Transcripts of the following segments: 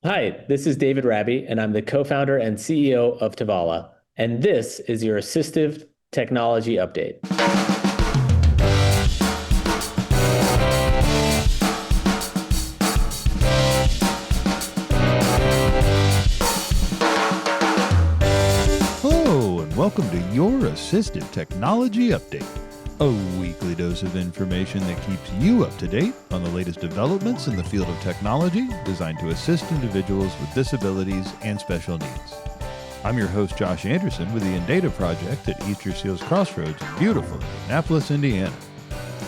Hi, this is David Rabie, and I'm the co-founder and CEO of Tovala. And this is your assistive technology update. Hello, and welcome to your assistive technology update. A weekly dose of information that keeps you up to date on the latest developments in the field of technology designed to assist individuals with disabilities and special needs. I'm your host, Josh Anderson, with the Indata Project at Easter Seals Crossroads in beautiful Indianapolis, Indiana.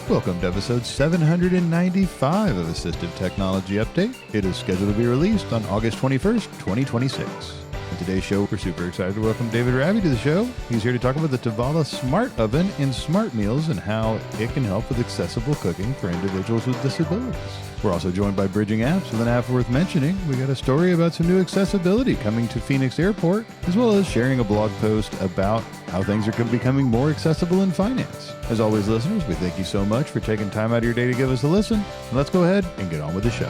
Welcome to episode 795 of Assistive Technology Update. It is scheduled to be released on August 21st, 2026. In today's show, we're super excited to welcome David Rabie to the show. He's here to talk about the Tovala Smart Oven and Smart Meals and how it can help with accessible cooking for individuals with disabilities. We're also joined by Bridging Apps with an app worth mentioning. We got a story about some new accessibility coming to Phoenix Airport, as well as sharing a blog post about how things are becoming more accessible in finance. As always, listeners, we thank you so much for taking time out of your day to give us a listen. And let's go ahead and get on with the show.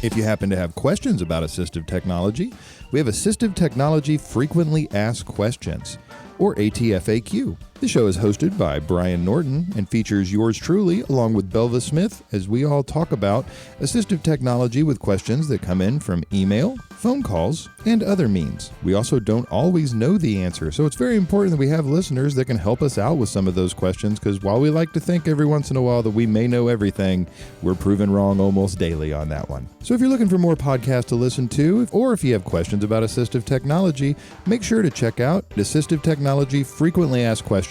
If you happen to have questions about assistive technology, we have Assistive Technology Frequently Asked Questions, or ATFAQ. The show is hosted by Brian Norton and features yours truly along with Belva Smith as we all talk about assistive technology with questions that come in from email, phone calls, and other means. We also don't always know the answer, so it's very important that we have listeners that can help us out with some of those questions, because while we like to think every once in a while that we may know everything, we're proven wrong almost daily on that one. So if you're looking for more podcasts to listen to, or if you have questions about assistive technology, make sure to check out Assistive Technology Frequently Asked Questions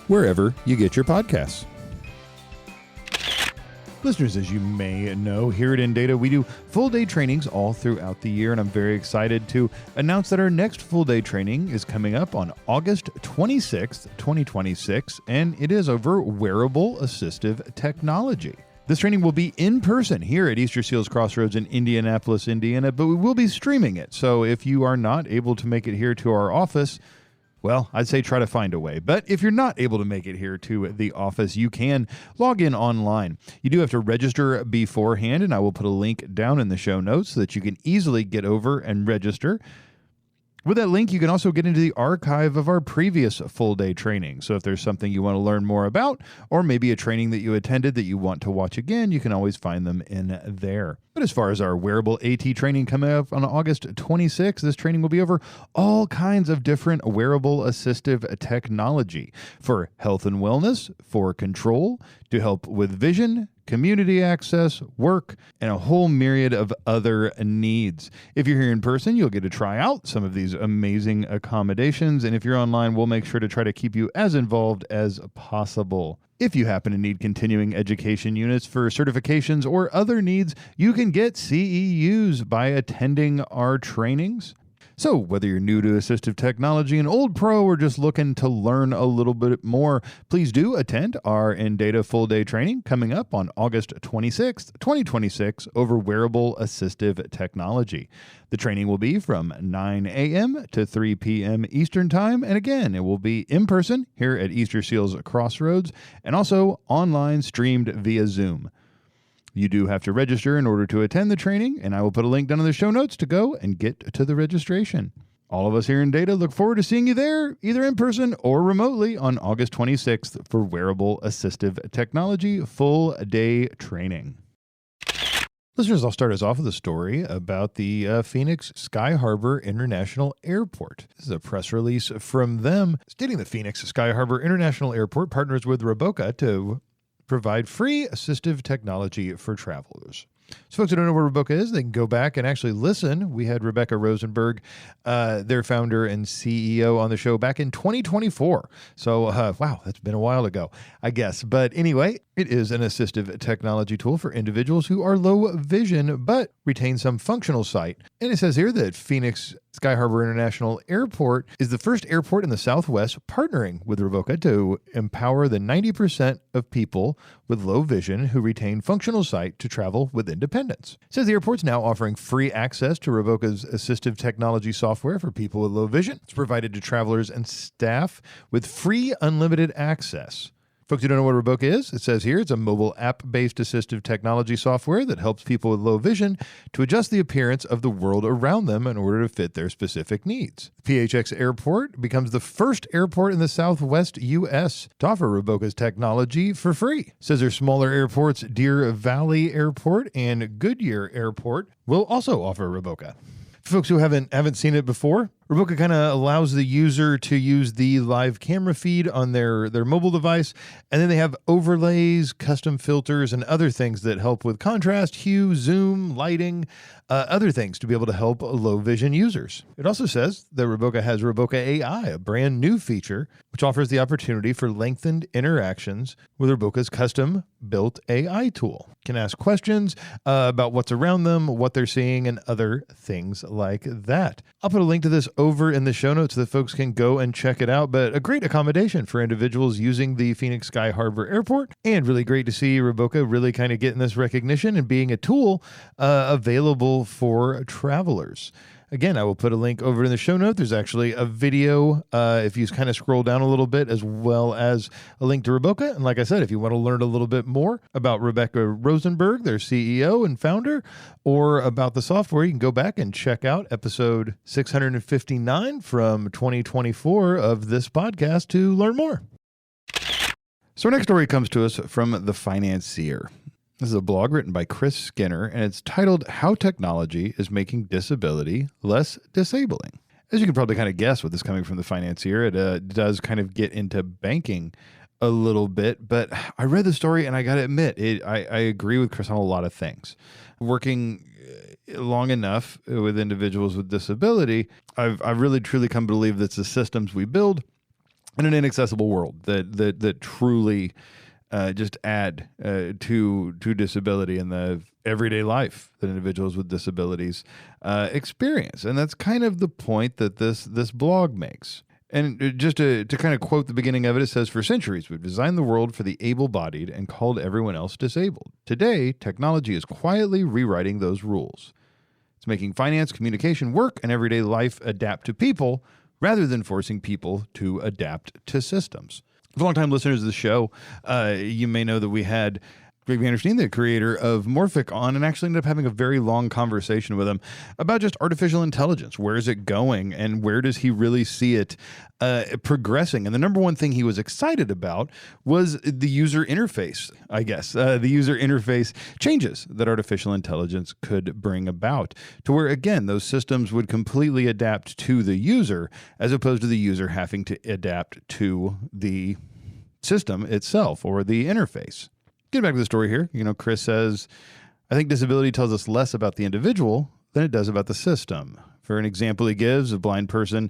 wherever you get your podcasts. Listeners, as you may know, here at Indata, we do full-day trainings all throughout the year, and I'm very excited to announce that our next full-day training is coming up on August 26th, 2026, and it is over wearable assistive technology. This training will be in person here at Easter Seals Crossroads in Indianapolis, Indiana, but we will be streaming it, so if you are not able to make it here to our office, well, I'd say try to find a way. But if you're not able to make it here to the office, you can log in online. You do have to register beforehand, and I will put a link down in the show notes so that you can easily get over and register. With that link, you can also get into the archive of our previous full-day training. So if there's something you want to learn more about, or maybe a training that you attended that you want to watch again, you can always find them in there. But as far as our wearable AT training coming up on August 26th, this training will be over all kinds of different wearable assistive technology for health and wellness, for control, to help with vision, community access, work, and a whole myriad of other needs. If you're here in person, you'll get to try out some of these amazing accommodations, and if you're online, we'll make sure to try to keep you as involved as possible. If you happen to need continuing education units for certifications or other needs, you can get CEUs by attending our trainings. So whether you're new to assistive technology, an old pro, or just looking to learn a little bit more, please do attend our Indata full day training coming up on August 26th, 2026 over wearable assistive technology. The training will be from 9 a.m. to 3 p.m. Eastern Time, and again, it will be in person here at Easter Seals Crossroads and also online streamed via Zoom. You do have to register in order to attend the training, and I will put a link down in the show notes to go and get to the registration. All of us here in Indata look forward to seeing you there, either in person or remotely, on August 26th for Wearable Assistive Technology Full Day Training. Listeners, I'll start us off with a story about the Phoenix Sky Harbor International Airport. This is a press release from them stating the Phoenix Sky Harbor International Airport partners with Roboca to provide free assistive technology for travelers. So folks who don't know what Roboca is, they can go back and actually listen. We had Rebecca Rosenberg, their founder and CEO, on the show back in 2024. So, wow, that's been a while ago, I guess. But anyway, it is an assistive technology tool for individuals who are low vision but retain some functional sight. And it says here that Phoenix Sky Harbor International Airport is the first airport in the Southwest partnering with Roboca to empower the 90% of people with low vision who retain functional sight to travel with independence. It says the airport's now offering free access to Roboca's assistive technology software for people with low vision. It's provided to travelers and staff with free unlimited access. Folks who don't know what Roboca is, it says here it's a mobile app-based assistive technology software that helps people with low vision to adjust the appearance of the world around them in order to fit their specific needs. PHX Airport becomes the first airport in the Southwest U.S. to offer Roboca's technology for free. It says their smaller airports, Deer Valley Airport and Goodyear Airport, will also offer Roboca. For folks who haven't seen it before, Roboca kind of allows the user to use the live camera feed on their mobile device, and then they have overlays, custom filters, and other things that help with contrast, hue, zoom, lighting, other things to be able to help low vision users. It also says that Roboca has Roboca AI, a brand new feature which offers the opportunity for lengthened interactions with Roboca's custom built AI tool. Can ask questions about what's around them, what they're seeing, and other things like that. I'll put a link to this over in the show notes so that folks can go and check it out, but a great accommodation for individuals using the Phoenix Sky Harbor Airport, and really great to see Roboca really kind of getting this recognition and being a tool available for travelers. Again, I will put a link over in the show note. There's actually a video if you kind of scroll down a little bit, as well as a link to Roboca. And like I said, if you want to learn a little bit more about Rebecca Rosenberg, their CEO and founder, or about the software, you can go back and check out episode 659 from 2024 of this podcast to learn more. So our next story comes to us from The Financier. This is a blog written by Chris Skinner, and it's titled How Technology is Making Disability Less Disabling. As you can probably kind of guess with this coming from The Financier, it does kind of get into banking a little bit, but I read the story and I got to admit, I agree with Chris on a lot of things. Working long enough with individuals with disability, I've really truly come to believe that the systems we build in an inaccessible world that truly just add to disability in the everyday life that individuals with disabilities experience. And that's kind of the point that this blog makes. And just to kind of quote the beginning of it, it says, "For centuries, we've designed the world for the able-bodied and called everyone else disabled. Today, technology is quietly rewriting those rules. It's making finance, communication, work, and everyday life adapt to people rather than forcing people to adapt to systems." For long-time listeners of the show, you may know that we had Greg Vanderstein, the creator of Morphic, on, and actually ended up having a very long conversation with him about just artificial intelligence. Where is it going, and where does he really see it progressing? And the number one thing he was excited about was the user interface, I guess. The user interface changes that artificial intelligence could bring about to where, again, those systems would completely adapt to the user as opposed to the user having to adapt to the system itself or the interface. Get back to the story here. Chris says, "I think disability tells us less about the individual than it does about the system. For an example he gives, a blind person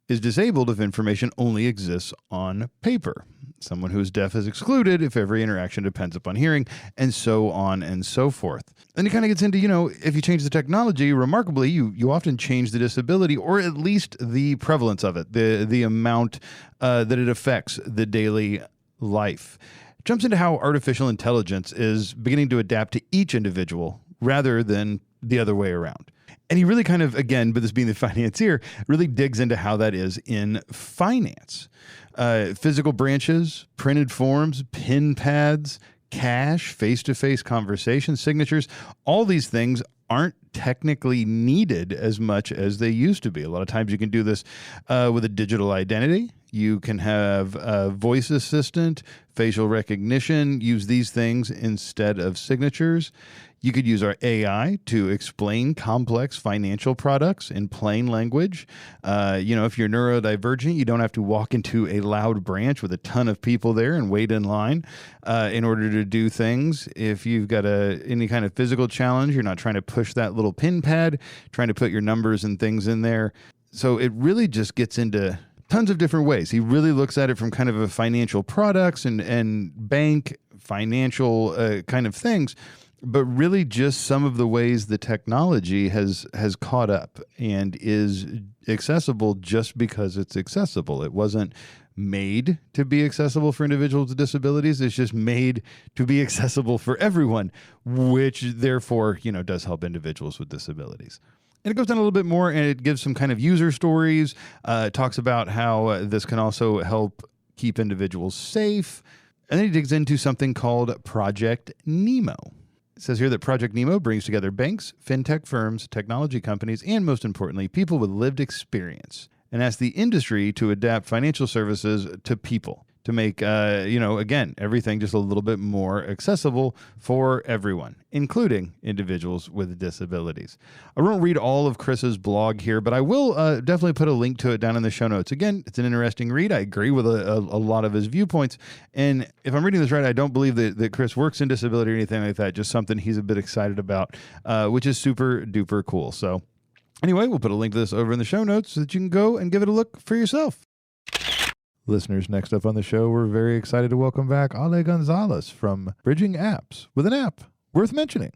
is disabled if information only exists on paper. Someone who is deaf is excluded if every interaction depends upon hearing, and so on and so forth." And it kind of gets into, if you change the technology, remarkably, you often change the disability, or at least the prevalence of it, the amount that it affects the daily life. Jumps into how artificial intelligence is beginning to adapt to each individual rather than the other way around. And he really kind of, again, but this being The Financier, really digs into how that is in finance. Physical branches, printed forms, pin pads, cash, face-to-face conversations, signatures, all these things aren't technically needed as much as they used to be. A lot of times you can do this with a digital identity. You can have a voice assistant, facial recognition, use these things instead of signatures. You could use our AI to explain complex financial products in plain language. If you're neurodivergent, you don't have to walk into a loud branch with a ton of people there and wait in line in order to do things. If you've got any kind of physical challenge, you're not trying to push that little pin pad, trying to put your numbers and things in there. So it really just gets into tons of different ways. He really looks at it from kind of a financial products and bank financial kind of things, but really just some of the ways the technology has caught up and is accessible just because it's accessible. It wasn't made to be accessible for individuals with disabilities. It's just made to be accessible for everyone, which therefore, does help individuals with disabilities. And it goes down a little bit more, and it gives some kind of user stories. It talks about how this can also help keep individuals safe. And then he digs into something called Project Nemo. It says here that Project Nemo brings together banks, fintech firms, technology companies, and most importantly, people with lived experience, and asks the industry to adapt financial services to people to make, again, everything just a little bit more accessible for everyone, including individuals with disabilities. I won't read all of Chris's blog here, but I will definitely put a link to it down in the show notes. Again, it's an interesting read. I agree with a lot of his viewpoints. And if I'm reading this right, I don't believe that Chris works in disability or anything like that, just something he's a bit excited about, which is super duper cool. So anyway, we'll put a link to this over in the show notes so that you can go and give it a look for yourself. Listeners, next up on the show, we're very excited to welcome back Ale Gonzalez from Bridging Apps with an app worth mentioning.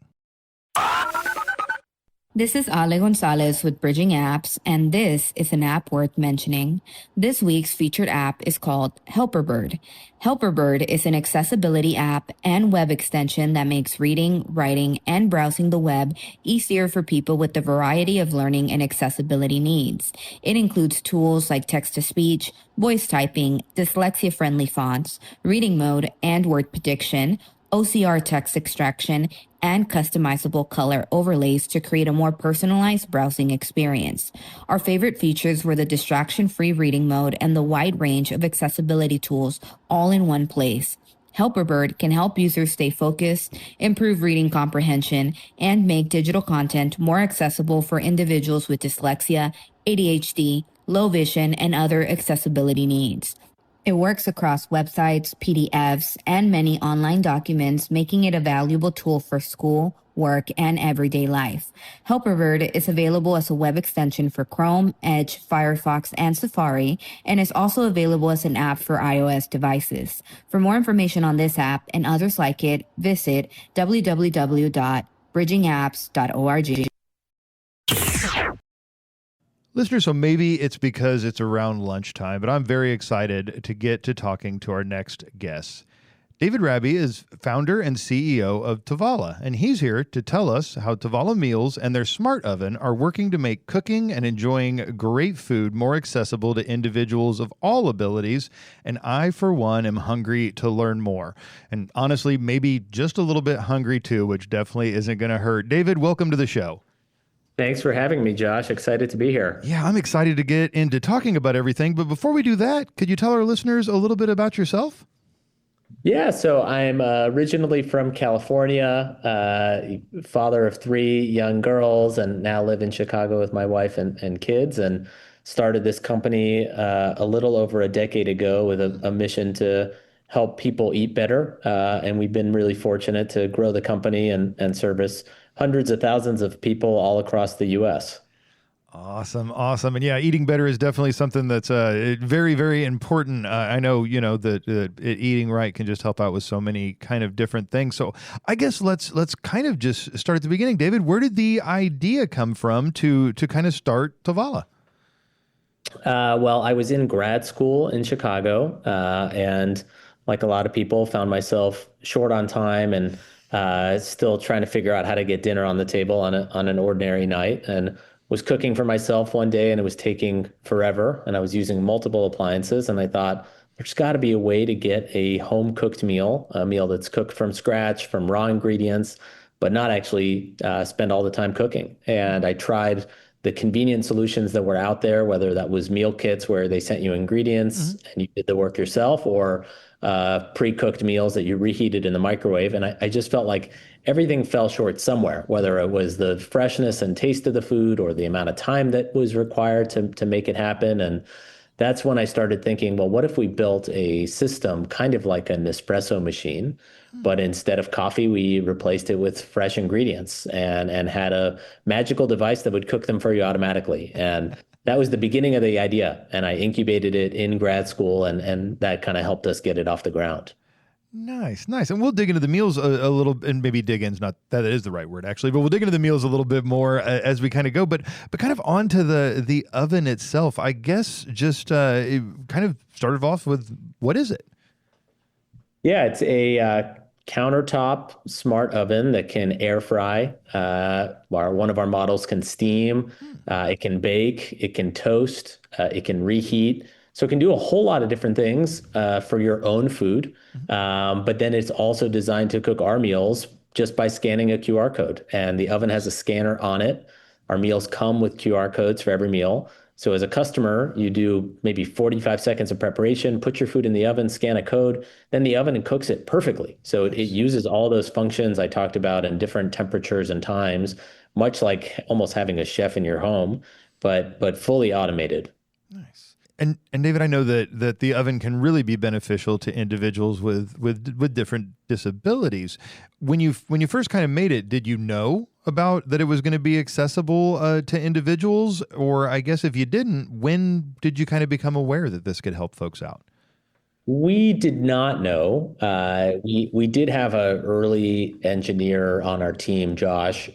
This is Ale Gonzalez with Bridging Apps, and this is an app worth mentioning. This week's featured app is called Helperbird. Helperbird is an accessibility app and web extension that makes reading, writing, and browsing the web easier for people with a variety of learning and accessibility needs. It includes tools like text-to-speech, voice typing, dyslexia-friendly fonts, reading mode, and word prediction, OCR text extraction, and customizable color overlays to create a more personalized browsing experience. Our favorite features were the distraction-free reading mode and the wide range of accessibility tools all in one place. Helperbird can help users stay focused, improve reading comprehension, and make digital content more accessible for individuals with dyslexia, ADHD, low vision, and other accessibility needs. It works across websites, PDFs, and many online documents, making it a valuable tool for school, work, and everyday life. Helperbird is available as a web extension for Chrome, Edge, Firefox, and Safari, and is also available as an app for iOS devices. For more information on this app and others like it, visit www.bridgingapps.org. Listeners, so maybe it's because it's around lunchtime, but I'm very excited to get to talking to our next guest. David Rabie is founder and CEO of Tovala, and he's here to tell us how Tovala meals and their smart oven are working to make cooking and enjoying great food more accessible to individuals of all abilities. And I, for one, am hungry to learn more. And honestly, maybe just a little bit hungry too, which definitely isn't going to hurt. David, welcome to the show. Thanks for having me, Josh. Excited to be here. Yeah, I'm excited to get into talking about everything. But before we do that, could you tell our listeners a little bit about yourself? Yeah, so I'm originally from California, father of three young girls, and now live in Chicago with my wife and kids, and started this company a little over a decade ago with a mission to help people eat better. And we've been really fortunate to grow the company and service hundreds of thousands of people all across the U.S. Awesome. And yeah, eating better is definitely something that's very, very important. I know, that eating right can just help out with so many kind of different things. So I guess let's kind of just start at the beginning. David, where did the idea come from to kind of start Tovala? Well, I was in grad school in Chicago, and like a lot of people, found myself short on time and still trying to figure out how to get dinner on the table on an ordinary night, and was cooking for myself one day, and it was taking forever, and I was using multiple appliances, and I thought there's got to be a way to get a home cooked meal, a meal that's cooked from scratch, from raw ingredients, but not actually spend all the time cooking. And I tried the convenient solutions that were out there, whether that was meal kits where they sent you ingredients and you did the work yourself, or pre-cooked meals that you reheated in the microwave. And I just felt like everything fell short somewhere, whether it was the freshness and taste of the food or the amount of time that was required to make it happen. And that's when I started thinking, well, what if we built a system kind of like an espresso machine, but instead of coffee, we replaced it with fresh ingredients and had a magical device that would cook them for you automatically. And that was the beginning of the idea. And I incubated it in grad school, and that kind of helped us get it off the ground. Nice. And we'll dig into the meals a little, and maybe dig in's not that is the right word actually, but we'll dig into the meals a little bit more as we kind of go. But kind of onto the oven itself, I guess. Just it kind of started off with, what is it? Yeah, it's a countertop smart oven that can air fry. One of our models can steam. It can bake. It can toast. It can reheat. So it can do a whole lot of different things for your own food. But then it's also designed to cook our meals just by scanning a QR code. And the oven has a scanner on it. Our meals come with QR codes for every meal. So as a customer, you do maybe 45 seconds of preparation, put your food in the oven, scan a code, then the oven cooks it perfectly. So it Nice. uses all those functions I talked about in different temperatures and times, much like almost having a chef in your home, but fully automated. Nice. And David, I know that the oven can really be beneficial to individuals with different disabilities. When you first kind of made it, did you know about that it was going to be accessible to individuals? Or I guess if you didn't, when did you kind of become aware that this could help folks out? We did not know. We did have an early engineer on our team, Josh,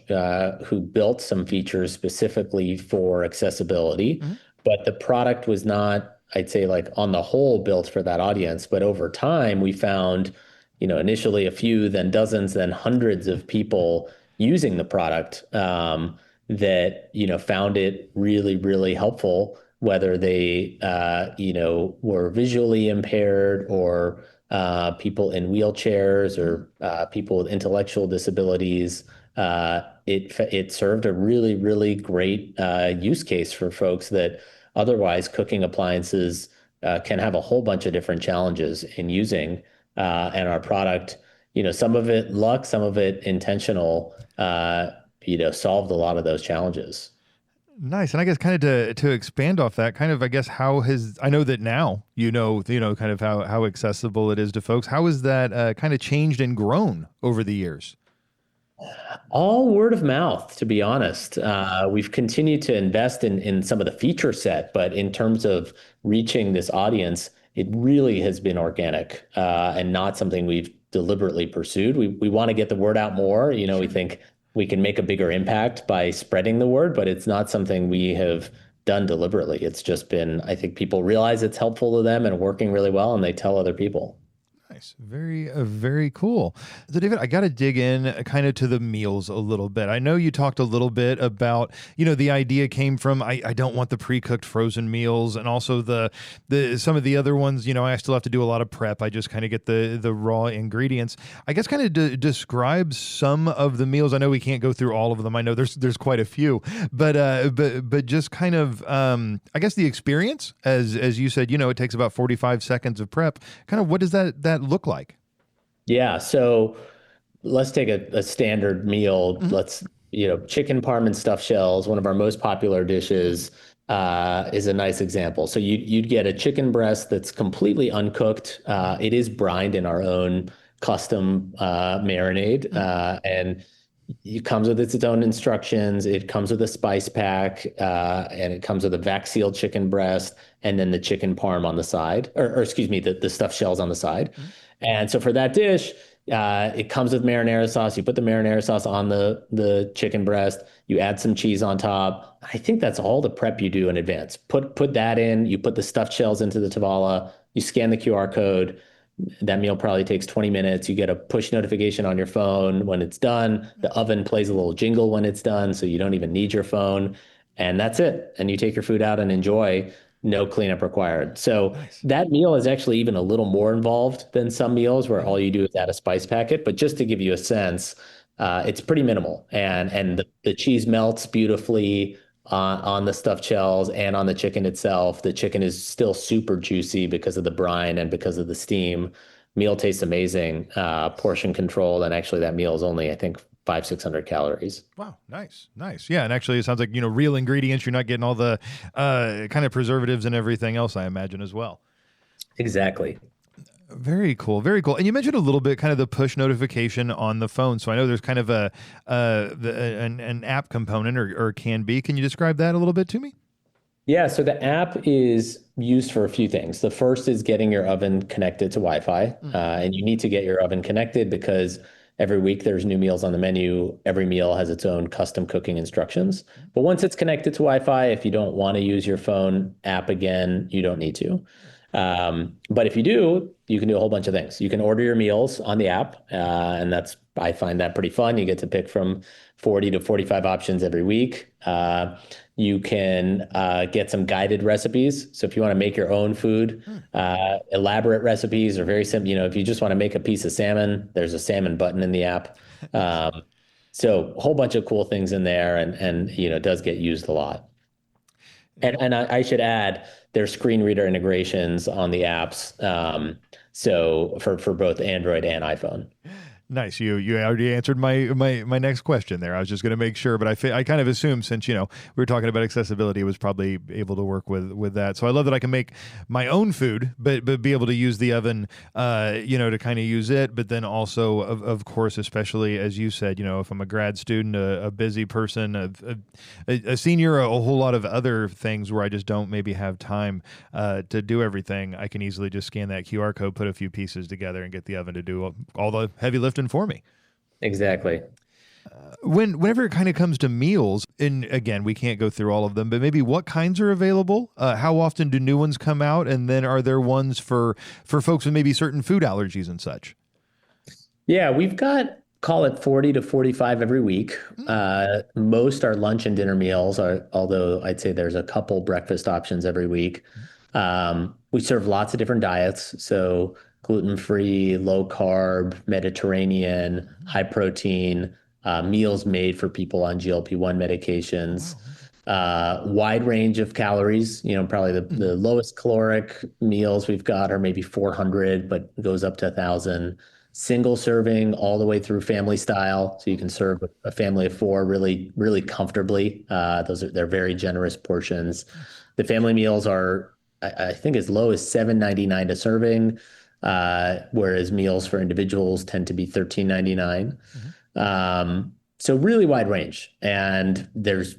who built some features specifically for accessibility, Mhm. but the product was not, I'd say, like on the whole, built for that audience. But over time, we found, initially a few, then dozens, then hundreds of people using the product that, found it really, really helpful whether they were visually impaired or people in wheelchairs or people with intellectual disabilities. It served a really, really great use case for folks that otherwise cooking appliances can have a whole bunch of different challenges in using. And our product, some of it luck, some of it intentional, solved a lot of those challenges. Nice. And I guess kind of to expand off that, kind of I guess how has I know that now kind of how accessible it is to folks. How has that kind of changed and grown over the years? All word of mouth, to be honest. We've continued to invest in some of the feature set, but in terms of reaching this audience, it really has been organic and not something we've deliberately pursued. We want to get the word out more. We Sure. think we can make a bigger impact by spreading the word, but it's not something we have done deliberately. It's just been, I think people realize it's helpful to them and working really well, and they tell other people. Nice. Very cool. So, David, I got to dig in kind of to the meals a little bit. I know you talked a little bit about, the idea came from, I don't want the pre-cooked frozen meals, and also some of the other ones, I still have to do a lot of prep. I just kind of get the raw ingredients. I guess kind of describe some of the meals. I know we can't go through all of them. I know there's quite a few, but just kind of, I guess the experience, as you said, it takes about 45 seconds of prep. Kind of what does that look like? Yeah. So let's take a standard meal. Mhm. Let's, chicken parm and stuffed shells, one of our most popular dishes, is a nice example. So you'd get a chicken breast that's completely uncooked. It is brined in our own custom marinade, Mhm. and it comes with its own instructions. It comes with a spice pack, and it comes with a vac sealed chicken breast, and then the chicken parm on the side, or excuse me, the stuffed shells on the side. Mhm. And so for that dish, it comes with marinara sauce. You put the marinara sauce on the chicken breast. You add some cheese on top. I think that's all the prep you do in advance. Put that in. You put the stuffed shells into the Tovala. You scan the QR code. That meal probably takes 20 minutes. You get a push notification on your phone when it's done. The Nice. oven plays a little jingle when it's done, so you don't even need your phone. And that's it. And you take your food out and enjoy. No cleanup required. So Nice. that meal is actually even a little more involved than some meals where Mhm. all you do is add a spice packet. But just to give you a sense, it's pretty minimal, and the cheese melts beautifully on the stuffed shells and on the chicken itself. The chicken is still super juicy because of the brine and because of the steam. Meal tastes amazing, portion controlled, and actually that meal is only, I think, 600 calories. Wow, nice. Yeah, and actually, it sounds like real ingredients. You're not getting all the kind of preservatives and everything else. I imagine as well. Exactly. Very cool, very cool. And you mentioned a little bit kind of the push notification on the phone. So I know there's kind of an app component, or can be. Can you describe that a little bit to me? Yeah, so the app is used for a few things. The first is getting your oven connected to Wi-Fi, Mm. and you need to get your oven connected because every week there's new meals on the menu. Every meal has its own custom cooking instructions. But once it's connected to Wi-Fi, if you don't want to use your phone app again, you don't need to. But if you do, you can do a whole bunch of things. You can order your meals on the app, and that's I find that pretty fun. You get to pick from 40 to 45 options every week. You can get some guided recipes. So if you want to make your own food, Hmm. elaborate recipes are very simple. If you just want to make a piece of salmon, there's a salmon button in the app. Nice. So a whole bunch of cool things in there, and it does get used a lot. And I should add, there's screen reader integrations on the apps. So for both Android and iPhone. Nice. You already answered my next question there. I was just going to make sure, but I kind of assumed since we were talking about accessibility, it was probably able to work with that. So I love that I can make my own food, but be able to use the oven, to kind of use it. But then also, of course, especially as you said, if I'm a grad student, a busy person, a senior, a whole lot of other things where I just don't maybe have time to do everything, I can easily just scan that QR code, put a few pieces together, and get the oven to do all the heavy lifting for me. Exactly. Whenever it kind of comes to meals, and again, we can't go through all of them, but maybe what kinds are available? How often do new ones come out? And then are there ones for folks with maybe certain food allergies and such? Yeah, we've got, call it 40 to 45 every week. Most are lunch and dinner meals, although I'd say there's a couple breakfast options every week. We serve lots of different diets, so gluten-free, low carb, Mediterranean, high protein, meals made for people on GLP-1 Oh, medications. wow. Okay. Wide range of calories. Probably the lowest caloric meals we've got are maybe 400, but goes up to 1,000. Single serving all the way through family style, so you can serve a family of four really, really comfortably. They're very generous portions. Nice. The family meals are, I think, as low as $7.99 a serving, whereas meals for individuals tend to be $13.99. Mm-hmm. So really wide range. And there's,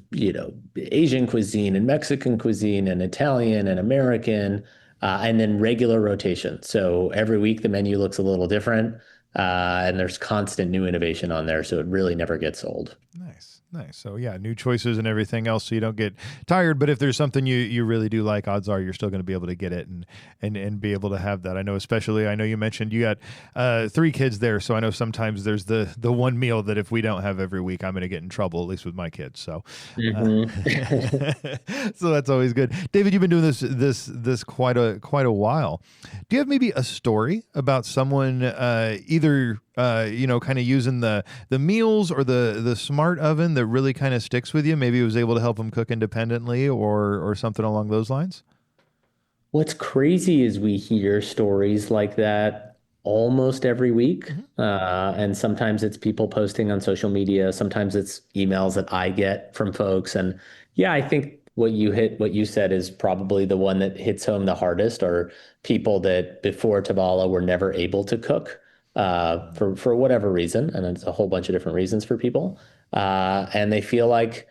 Asian cuisine and Mexican cuisine and Italian and American, and then regular rotation. So every week the menu looks a little different, and there's constant new innovation on there. So it really never gets old. Nice. Nice. So yeah, new choices and everything else, so you don't get tired. But if there's something you really do like, odds are you're still going to be able to get it and be able to have that. I know you mentioned you got 3 kids there, so I know sometimes there's the one meal that if we don't have every week, I'm going to get in trouble, at least with my kids. So, so that's always good. David, you've been doing this quite a while. Do you have maybe a story about someone either kind of using the meals or the smart oven that really kind of sticks with you? Maybe it was able to help them cook independently or something along those lines? What's crazy is we hear stories like that almost every week. Hmm. And sometimes it's people posting on social media. Sometimes it's emails that I get from folks. And yeah, I think what you said is probably the one that hits home the hardest, are people that before Tovala were never able to cook for whatever reason. And it's a whole bunch of different reasons for people. And they feel like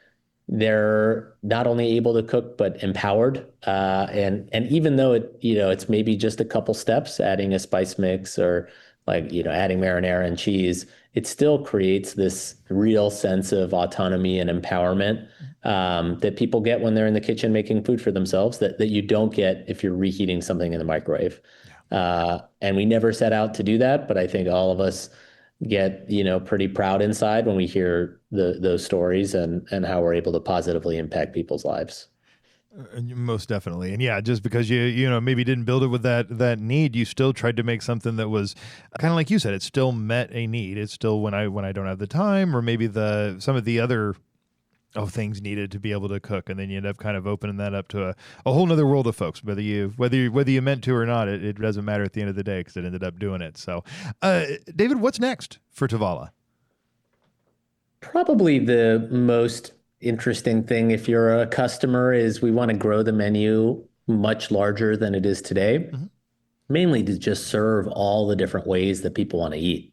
they're not only able to cook but empowered, and even though it's maybe just a couple steps, adding a spice mix or like adding marinara and cheese, it still creates this real sense of autonomy and empowerment, that people get when they're in the kitchen making food for themselves, that you don't get if you're reheating something in the microwave. And we never set out to do that, but I think all of us get pretty proud inside when we hear those stories and how we're able to positively impact people's lives. Most definitely. And yeah, just because you maybe didn't build it with that need, you still tried to make something that was kind of like you said, it still met a need. It's still when I don't have the time, or maybe some of the other things needed to be able to cook, and then you end up kind of opening that up to a whole nother world of folks, whether you meant to or not. It doesn't matter at the end of the day, because it ended up doing it. So David, what's next for Tovala? Probably the most interesting thing, if you're a customer, is we want to grow the menu much larger than it is today, Mm-hmm. mainly to just serve all the different ways that people want to eat.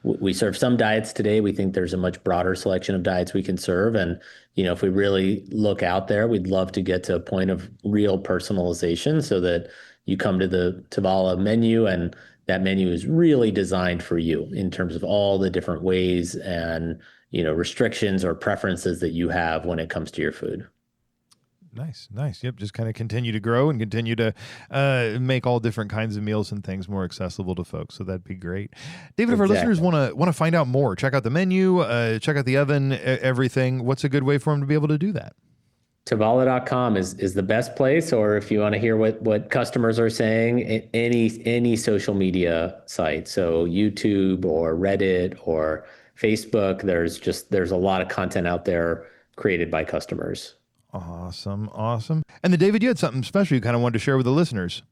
We serve some diets today. We think there's a much broader selection of diets we can serve. And, if we really look out there, we'd love to get to a point of real personalization, so that you come to the Tovala menu and that menu is really designed for you in terms of all the different ways and, restrictions or preferences that you have when it comes to your food. Nice. Yep, just kind of continue to grow and continue to make all different kinds of meals and things more accessible to folks. So that'd be great. David, if our listeners want to find out more, check out the menu, check out the oven, everything, what's a good way for them to be able to do that? Tovala.com is the best place, or if you want to hear what customers are saying, any social media site. So YouTube or Reddit or Facebook, there's a lot of content out there created by customers. Awesome. And then David, you had something special you kind of wanted to share with the listeners.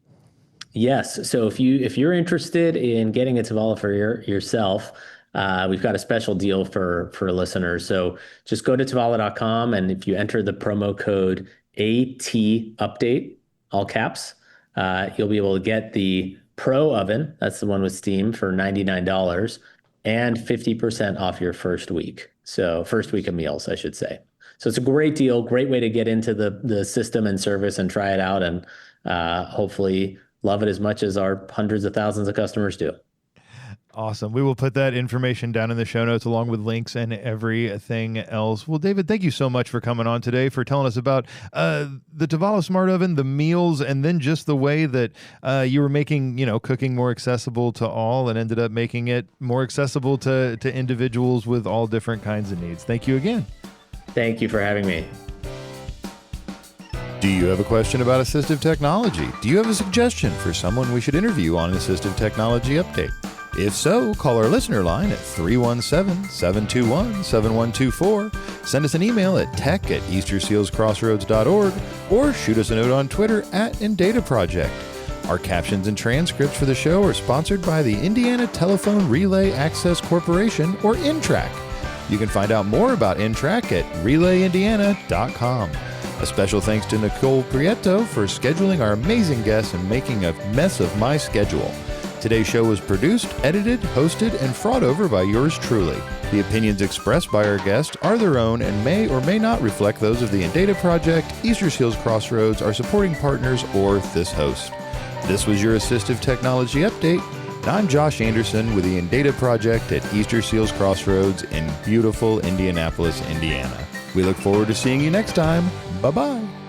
Yes. So if you're interested in getting a Tovala for yourself, we've got a special deal for listeners. So just go to Tovala.com, and if you enter the promo code AT all caps, you'll be able to get the Pro oven. That's the one with steam for $99 and 50% off your first week. So first week of meals, I should say. So it's a great deal, great way to get into the system and service and try it out, and hopefully love it as much as our hundreds of thousands of customers do. Awesome. We will put that information down in the show notes along with links and everything else. Well, David, thank you so much for coming on today, for telling us about the Tovala Smart Oven, the meals, and then just the way that you were making, cooking more accessible to all and ended up making it more accessible to individuals with all different kinds of needs. Thank you again. Thank you for having me. Do you have a question about assistive technology? Do you have a suggestion for someone we should interview on an Assistive Technology Update? If so, call our listener line at 317-721-7124, send us an email at tech@eastersealscrossroads.org, or shoot us a note on Twitter @InDataProject. Our captions and transcripts for the show are sponsored by the Indiana Telephone Relay Access Corporation, or INTRAC. You can find out more about INTRAC at relayindiana.com. A special thanks to Nicole Prieto for scheduling our amazing guests and making a mess of my schedule. Today's show was produced, edited, hosted, and fraud over by yours truly. The opinions expressed by our guests are their own and may or may not reflect those of the InData Project, Easter Seals Crossroads, our supporting partners, or this host. This was your Assistive Technology Update. I'm Josh Anderson with the InData Project at Easter Seals Crossroads in beautiful Indianapolis, Indiana. We look forward to seeing you next time. Bye-bye.